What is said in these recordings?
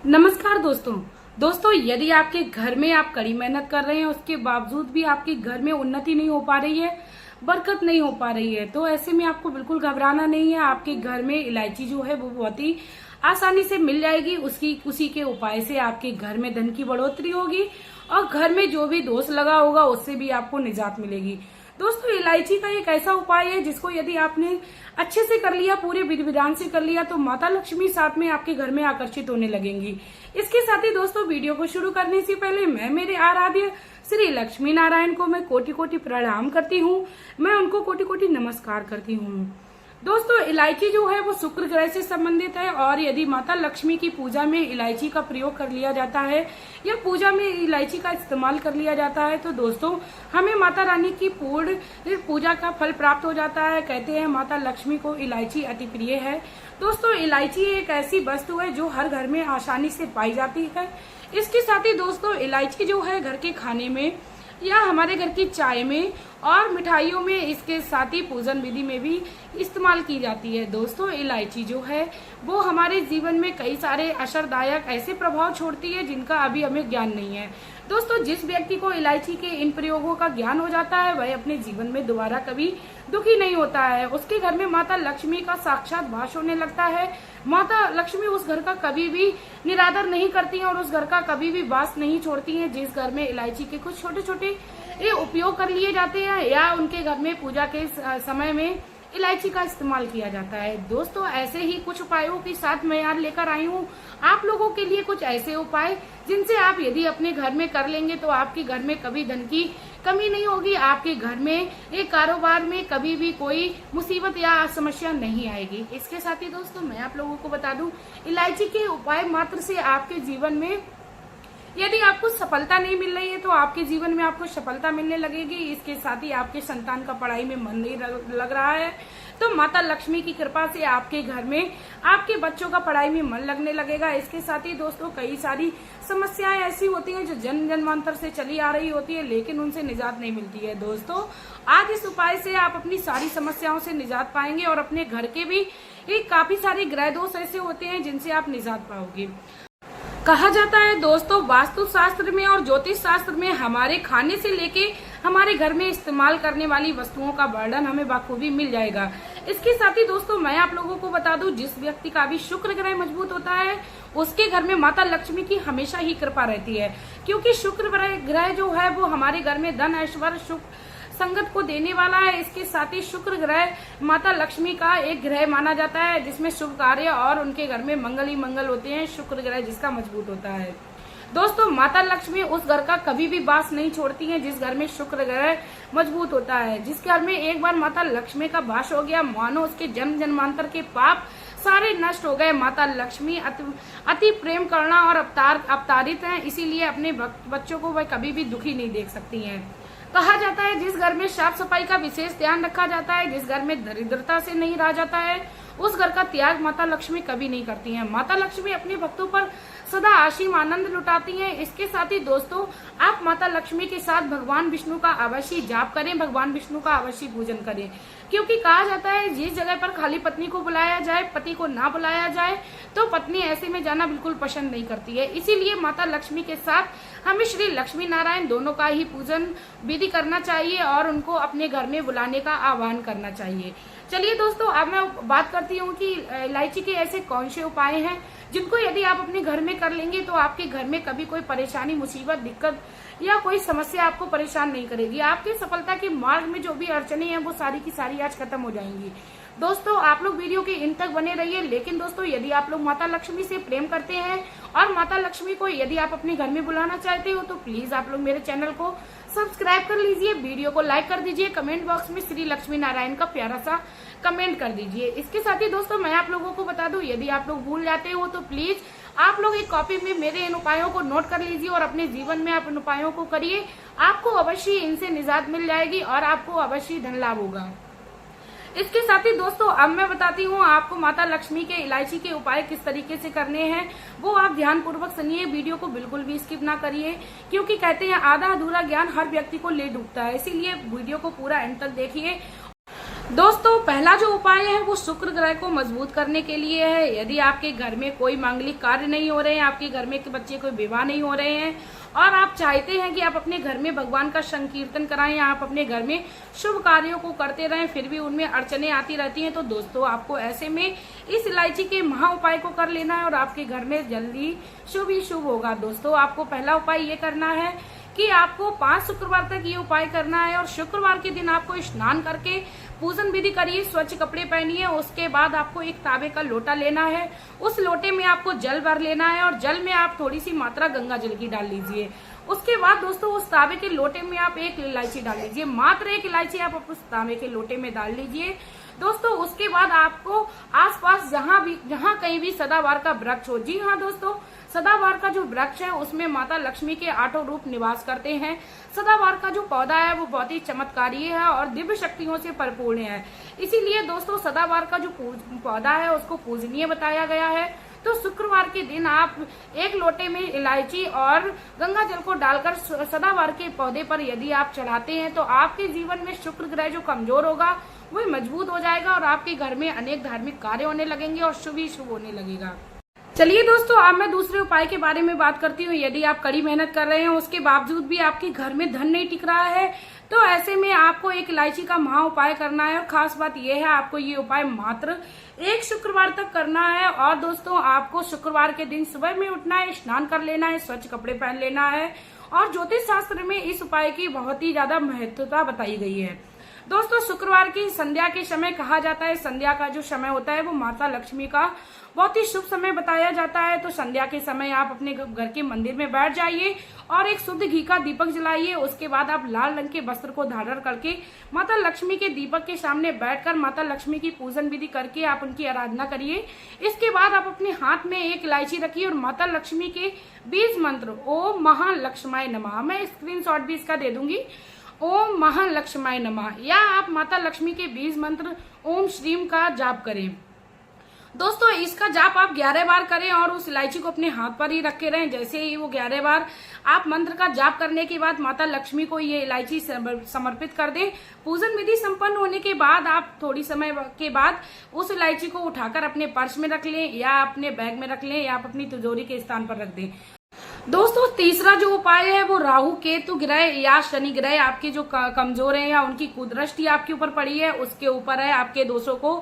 नमस्कार दोस्तों यदि आपके घर में आप कड़ी मेहनत कर रहे हैं, उसके बावजूद भी आपके घर में उन्नति नहीं हो पा रही है, बरकत नहीं हो पा रही है, तो ऐसे में आपको बिल्कुल घबराना नहीं है। आपके घर में इलायची जो है वो बहुत ही आसानी से मिल जाएगी। उसी के उपाय से आपके घर में धन की बढ़ोतरी होगी और घर में जो भी दोष लगा होगा उससे भी आपको निजात मिलेगी। दोस्तों, इलायची का एक ऐसा उपाय है जिसको यदि आपने अच्छे से कर लिया, पूरे विधि विधान से कर लिया, तो माता लक्ष्मी साथ में आपके घर में आकर्षित होने लगेंगी। इसके साथ ही दोस्तों, वीडियो को शुरू करने से पहले मैं मेरे आराध्य श्री लक्ष्मी नारायण को मैं कोटि कोटि प्रणाम करती हूँ। मैं उनको कोटि कोटि नमस्कार करती हूँ। दोस्तों, इलायची जो है वो शुक्र ग्रह से संबंधित है और यदि माता लक्ष्मी की पूजा में इलायची का प्रयोग कर लिया जाता है या पूजा में इलायची का इस्तेमाल कर लिया जाता है तो दोस्तों हमें माता रानी की पूर्ण पूजा का फल प्राप्त हो जाता है। कहते हैं माता लक्ष्मी को इलायची अति प्रिय है। दोस्तों, इलायची एक ऐसी वस्तु है जो हर घर में आसानी से पाई जाती है। इसके साथ ही दोस्तों, इलायची जो है घर के खाने में या हमारे घर की चाय में और मिठाइयों में, इसके साथ ही पूजन विधि में भी इस्तेमाल की जाती है। दोस्तों, इलायची जो है वो हमारे जीवन में कई सारे असरदायक ऐसे प्रभाव छोड़ती है जिनका अभी हमें ज्ञान नहीं है। दोस्तों, जिस व्यक्ति को इलायची के इन प्रयोगों का ज्ञान हो जाता है वह अपने जीवन में दोबारा कभी दुखी नहीं होता है। उसके घर में माता लक्ष्मी का साक्षात वास होने लगता है। माता लक्ष्मी उस घर का कभी भी निरादर नहीं करती हैं और उस घर का कभी भी वास नहीं छोड़ती हैं जिस घर में इलायची के कुछ छोटे छोटे उपयोग कर लिए जाते हैं या उनके घर में पूजा के समय में इलायची का इस्तेमाल किया जाता है। दोस्तों, ऐसे ही कुछ उपायों के साथ मैं यहाँ लेकर आई हूँ आप लोगों के लिए कुछ ऐसे उपाय जिनसे आप यदि अपने घर में कर लेंगे तो आपके घर में कभी धन की कमी नहीं होगी। आपके घर में एक कारोबार में कभी भी कोई मुसीबत या समस्या नहीं आएगी। इसके साथ ही दोस्तों, मैं आप लोगों को बता दूं, इलायची के उपाय मात्र से आपके जीवन में यदि आपको सफलता नहीं मिल रही है तो आपके जीवन में आपको सफलता मिलने लगेगी। इसके साथ ही आपके संतान का पढ़ाई में मन नहीं लग रहा है तो माता लक्ष्मी की कृपा से आपके घर में आपके बच्चों का पढ़ाई में मन लगने लगेगा। इसके साथ ही दोस्तों, कई सारी समस्याएं ऐसी होती हैं जो जन्म जन्मांतर से चली आ रही होती है लेकिन उनसे निजात नहीं मिलती है। दोस्तों, आज इस उपाय से आप अपनी सारी समस्याओं से निजात पाएंगे और अपने घर के भी काफी सारे ग्रह दोष ऐसे होते हैं जिनसे आप निजात पाओगे। कहा जाता है दोस्तों, वास्तु शास्त्र में और ज्योतिष शास्त्र में हमारे खाने से लेके हमारे घर में इस्तेमाल करने वाली वस्तुओं का वर्णन हमें बखूबी मिल जाएगा। इसके साथ ही दोस्तों, मैं आप लोगों को बता दूं, जिस व्यक्ति का भी शुक्र ग्रह मजबूत होता है उसके घर में माता लक्ष्मी की हमेशा ही कृपा रहती है, क्योंकि शुक्र ग्रह जो है वो हमारे घर में धन ऐश्वर्य सुख संगत को देने वाला है। इसके साथ ही शुक्र ग्रह माता लक्ष्मी का एक ग्रह माना जाता है जिसमें शुभ कार्य और उनके घर में मंगल ही मंगल होते हैं। शुक्र ग्रह जिसका मजबूत होता है। दोस्तों, माता लक्ष्मी उस घर का कभी भी वास नहीं छोड़ती हैं जिस घर में शुक्र ग्रह मजबूत होता है। जिस घर में एक बार माता लक्ष्मी का वास हो गया, मानो उसके जन्म जन्मांतर के पाप सारे नष्ट हो गए। माता लक्ष्मी अति प्रेम करना और अवतारित हैं, इसीलिए अपने बच्चों को वह कभी भी दुखी नहीं देख सकती हैं। कहा जाता है जिस घर में साफ सफाई का विशेष ध्यान रखा जाता है, जिस घर में दरिद्रता से नहीं रहा जाता है, उस घर का त्याग माता लक्ष्मी कभी नहीं करती हैं। माता लक्ष्मी अपने भक्तों पर सदा असीम आनंद लुटाती हैं। इसके साथ ही दोस्तों, आप माता लक्ष्मी के साथ भगवान विष्णु का अवश्य जाप करें, भगवान विष्णु का अवश्य पूजन करें, क्योंकि कहा जाता है जिस जगह पर खाली पत्नी को बुलाया जाए, पति को ना बुलाया जाए तो पत्नी ऐसे में जाना बिल्कुल पसंद नहीं करती है। इसीलिए माता लक्ष्मी के साथ हमें श्री लक्ष्मी नारायण दोनों का ही पूजन विधि करना चाहिए और उनको अपने घर में बुलाने का आह्वान करना चाहिए। चलिए दोस्तों, अब मैं बात करती हूँ कि इलायची के ऐसे कौन से उपाय हैं जिनको यदि आप अपने घर में कर लेंगे तो आपके घर में कभी कोई परेशानी, मुसीबत, दिक्कत या कोई समस्या आपको परेशान नहीं करेगी। आपके सफलता के मार्ग में जो भी अड़चने हैं वो सारी की सारी आज खत्म हो जाएंगी। दोस्तों, आप लोग वीडियो के इन तक बने रहिए। लेकिन दोस्तों, यदि आप लोग माता लक्ष्मी से प्रेम करते हैं और माता लक्ष्मी को यदि आप अपने घर में बुलाना चाहते हो तो प्लीज आप लोग मेरे चैनल को सब्सक्राइब कर लीजिए, वीडियो को लाइक कर दीजिए, कमेंट बॉक्स में श्री लक्ष्मी नारायण का प्यारा सा कमेंट कर दीजिए। इसके साथ ही दोस्तों, मैं आप लोगों को बता दूं, यदि आप लोग भूल जाते हो तो प्लीज आप लोग एक कॉपी में मेरे इन उपायों को नोट कर लीजिए और अपने जीवन में आप इन उपायों को करिए। आपको अवश्य इनसे निजात मिल जाएगी और आपको अवश्य धन लाभ होगा। इसके साथ ही दोस्तों, अब मैं बताती हूँ आपको माता लक्ष्मी के इलायची के उपाय किस तरीके से करने हैं, वो आप ध्यान पूर्वक सुनिए, वीडियो को बिल्कुल भी स्किप ना करिए, क्योंकि कहते हैं आधा अधूरा ज्ञान हर व्यक्ति को ले डूबता है। इसीलिए वीडियो को पूरा एंड तक देखिए। दोस्तों पहला जो उपाय है वो शुक्र ग्रह को मजबूत करने के लिए है। यदि आपके घर में कोई मांगलिक कार्य नहीं हो रहे हैं, आपके घर में के बच्चे कोई विवाह नहीं हो रहे हैं और आप चाहते हैं कि आप अपने घर में भगवान का संकीर्तन कराएं, आप अपने घर में शुभ कार्यों को करते रहें, फिर भी उनमें अड़चने आती रहती हैं, तो दोस्तों आपको ऐसे में इस इलायची के महा उपाय को कर लेना है और आपके घर में जल्दी शुभ ही शुभ होगा। दोस्तों आपको पहला उपाय ये करना है कि आपको 5 शुक्रवार तक ये उपाय करना है और शुक्रवार के दिन आपको स्नान करके पूजन विधि करिए, स्वच्छ कपड़े पहनिए। उसके बाद आपको एक तांबे का लोटा लेना है, उस लोटे में आपको जल भर लेना है और जल में आप थोड़ी सी मात्रा गंगा जल की डाल लीजिए। उसके बाद दोस्तों उस तांबे के लोटे में आप एक इलायची डाल लीजिए, मात्र एक इलायची आप उस तांबे के लोटे में डाल लीजिए। दोस्तों उसके बाद आपको आसपास जहाँ कहीं भी सदाबहार का वृक्ष हो, जी हाँ दोस्तों, सदाबहार का जो वृक्ष है उसमें माता लक्ष्मी के 8 रूप निवास करते हैं। सदाबहार का जो पौधा है वो बहुत ही चमत्कारी है और दिव्य शक्तियों से परिपूर्ण है, इसीलिए दोस्तों सदाबहार का जो पौधा है उसको पूजनीय बताया गया है। तो शुक्रवार के दिन आप एक लोटे में इलायची और गंगा जल को डालकर सदाबहार के पौधे पर यदि आप चढ़ाते हैं तो आपके जीवन में शुक्र ग्रह जो कमजोर होगा वो मजबूत हो जाएगा और आपके घर में अनेक धार्मिक कार्य होने लगेंगे और शुभ ही शुभ होने लगेगा। चलिए दोस्तों अब मैं दूसरे उपाय के बारे में बात करती हूँ। यदि आप कड़ी मेहनत कर रहे हैं उसके बावजूद भी आपके घर में धन नहीं टिक रहा है तो ऐसे में आपको एक इलायची का महा उपाय करना है और खास बात यह है आपको ये उपाय मात्र एक शुक्रवार तक करना है। और दोस्तों आपको शुक्रवार के दिन सुबह में उठना है, स्नान कर लेना है, स्वच्छ कपड़े पहन लेना है और ज्योतिष शास्त्र में इस उपाय की बहुत ही ज्यादा महत्वता बताई गई है। दोस्तों शुक्रवार की संध्या के समय कहा जाता है, संध्या का जो समय होता है वो माता लक्ष्मी का बहुत ही शुभ समय बताया जाता है। तो संध्या के समय आप अपने घर के मंदिर में बैठ जाइए और एक शुद्ध घी का दीपक जलाइए। उसके बाद आप लाल रंग के वस्त्र को धारण करके माता लक्ष्मी के दीपक के सामने बैठकर माता लक्ष्मी की पूजन विधि करके आप उनकी आराधना करिए। इसके बाद आप अपने हाथ में एक इलायची रखिए और माता लक्ष्मी के 20 मंत्र ओम महालक्ष्माय नमः, मैं स्क्रीनशॉट भी इसका दे दूंगी, ओम महालक्ष्माय नमः, या आप माता लक्ष्मी के 20 मंत्र ओम श्रीम का जाप करें। दोस्तों इसका जाप आप 11 बार करें और उस इलायची को अपने हाथ पर ही रखे रहें। जैसे ही वो 11 बार आप मंत्र का जाप करने के बाद माता लक्ष्मी को ये इलायची समर्पित कर दें। पूजन विधि संपन्न होने के बाद आप थोड़ी समय के बाद उस इलायची को उठाकर अपने पर्स में रख लें या अपने बैग में रख लें या आप अपनी तिजोरी के स्थान पर रख दें। दोस्तों तीसरा जो उपाय है वो राहु केतु ग्रह या शनि ग्रह आपके जो कमजोर हैं या उनकी कुदृष्टि आपके ऊपर पड़ी है उसके ऊपर है। आपके दोषों को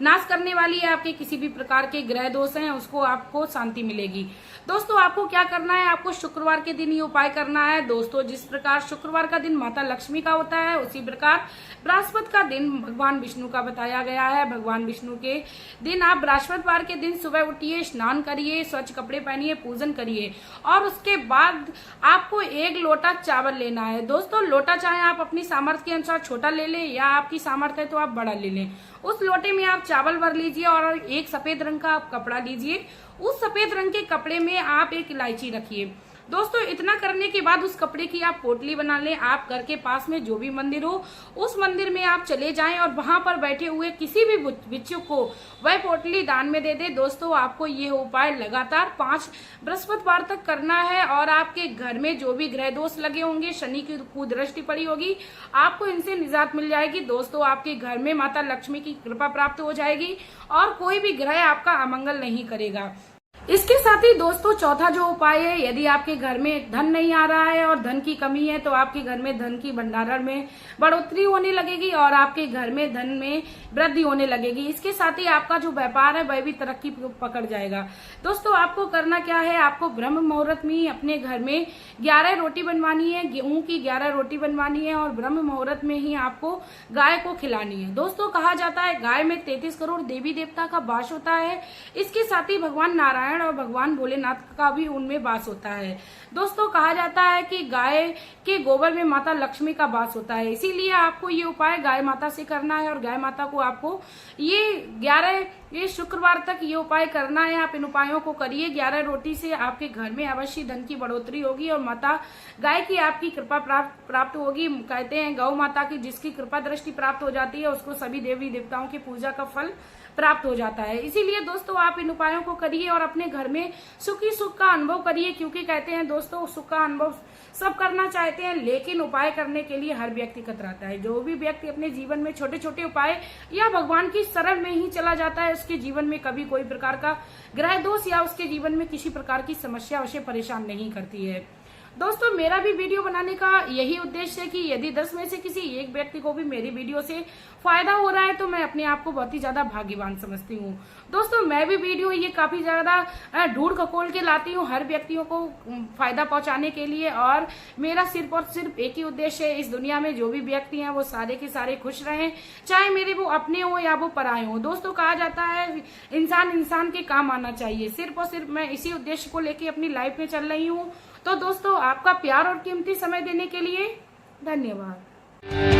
नाश करने वाली है, आपके किसी भी प्रकार के ग्रह दोष हैं उसको आपको शांति मिलेगी। दोस्तों आपको क्या करना है, आपको शुक्रवार के दिन ये उपाय करना है। दोस्तों जिस प्रकार शुक्रवार का दिन माता लक्ष्मी का होता है उसी प्रकार बृहस्पति का दिन भगवान विष्णु का बताया गया है। भगवान विष्णु के दिन आप बृहस्पतिवार के दिन सुबह उठिए, स्नान करिए, स्वच्छ कपड़े पहनिए, पूजन करिए और उसके बाद आपको 1 लोटा चावल लेना है। दोस्तों लोटा चाहे आप अपनी सामर्थ्य के अनुसार छोटा ले लें या आपकी सामर्थ्य है तो आप बड़ा ले लें। उस लोटे में आप चावल भर लीजिए और एक सफेद रंग का आप कपड़ा लीजिए। उस सफेद रंग के कपड़े में आप एक इलायची रखिए। दोस्तों इतना करने के बाद उस कपड़े की आप पोटली बना लें। आप घर के पास में जो भी मंदिर हो उस मंदिर में आप चले जाएं और वहां पर बैठे हुए किसी भी भिक्षुक को वह पोटली दान में दे दे। दोस्तों आपको ये उपाय लगातार 5 बृहस्पतिवार तक करना है और आपके घर में जो भी ग्रह दोष लगे होंगे, शनि की कुदृष्टि पड़ी होगी, आपको इनसे निजात मिल जाएगी। दोस्तों आपके घर में माता लक्ष्मी की कृपा प्राप्त हो जाएगी और कोई भी ग्रह आपका अमंगल नहीं करेगा। इसके साथ ही दोस्तों चौथा जो उपाय है, यदि आपके घर में धन नहीं आ रहा है और धन की कमी है तो आपके घर में धन की भंडारण में बढ़ोतरी होने लगेगी और आपके घर में धन में वृद्धि होने लगेगी। इसके साथ ही आपका जो व्यापार है वह भी तरक्की पकड़ जाएगा। दोस्तों आपको करना क्या है, आपको ब्रह्म मुहूर्त में अपने घर में 11 रोटी बनवानी है, गेहूं की 11 रोटी बनवानी है और ब्रह्म मुहूर्त में ही आपको गाय को खिलानी है। दोस्तों कहा जाता है गाय में 33 करोड़ देवी देवता का वास होता है। इसके साथ ही भगवान नारायण और भगवान भोलेनाथ का भी उनमें वास होता है। दोस्तों कहा जाता है कि गाय के गोबर में माता लक्ष्मी का वास होता है, इसीलिए आपको ये उपाय गाय माता से करना है और गाय माता को आपको ये शुक्रवार तक ये उपाय करना है। आप इन उपायों को करिए। 11 रोटी से आपके घर में अवश्य धन की बढ़ोतरी होगी और माता गाय की आपकी कृपा प्राप्त होगी। कहते हैं गौ माता की जिसकी कृपा दृष्टि प्राप्त हो जाती है उसको सभी देवी देवताओं की पूजा का फल प्राप्त हो जाता है। इसीलिए दोस्तों आप इन उपायों को करिए और अपने घर में सुख ही सुख का अनुभव करिए, क्योंकि कहते हैं दोस्तों सुख का अनुभव सब करना चाहते हैं, लेकिन उपाय करने के लिए हर व्यक्ति कतराता है। जो भी व्यक्ति अपने जीवन में छोटे छोटे उपाय या भगवान की शरण में ही चला जाता है, उसके जीवन में कभी कोई प्रकार का ग्रह दोष या उसके जीवन में किसी प्रकार की समस्या उसे परेशान नहीं करती है। दोस्तों, मेरा भी वीडियो बनाने का यही उद्देश्य है कि यदि 10 में से किसी एक व्यक्ति को भी मेरी वीडियो से फायदा हो रहा है तो मैं अपने आप को बहुत ही ज्यादा भाग्यवान समझती हूँ। दोस्तों, मैं भी वीडियो ये काफी ज्यादा ढूंढ खकोल के लाती हूँ हर व्यक्तियों को फायदा पहुंचाने के लिए, और मेरा सिर्फ और सिर्फ एक ही उद्देश्य है, इस दुनिया में जो भी व्यक्ति हैं वो सारे के सारे खुश रहें, चाहे मेरे वो अपने हो या वो पराए हो। दोस्तों, कहा जाता है इंसान के काम आना चाहिए। सिर्फ और सिर्फ मैं इसी उद्देश्य को लेकर अपनी लाइफ में चल रही हूँ। तो दोस्तों, आपका प्यार और कीमती समय देने के लिए धन्यवाद।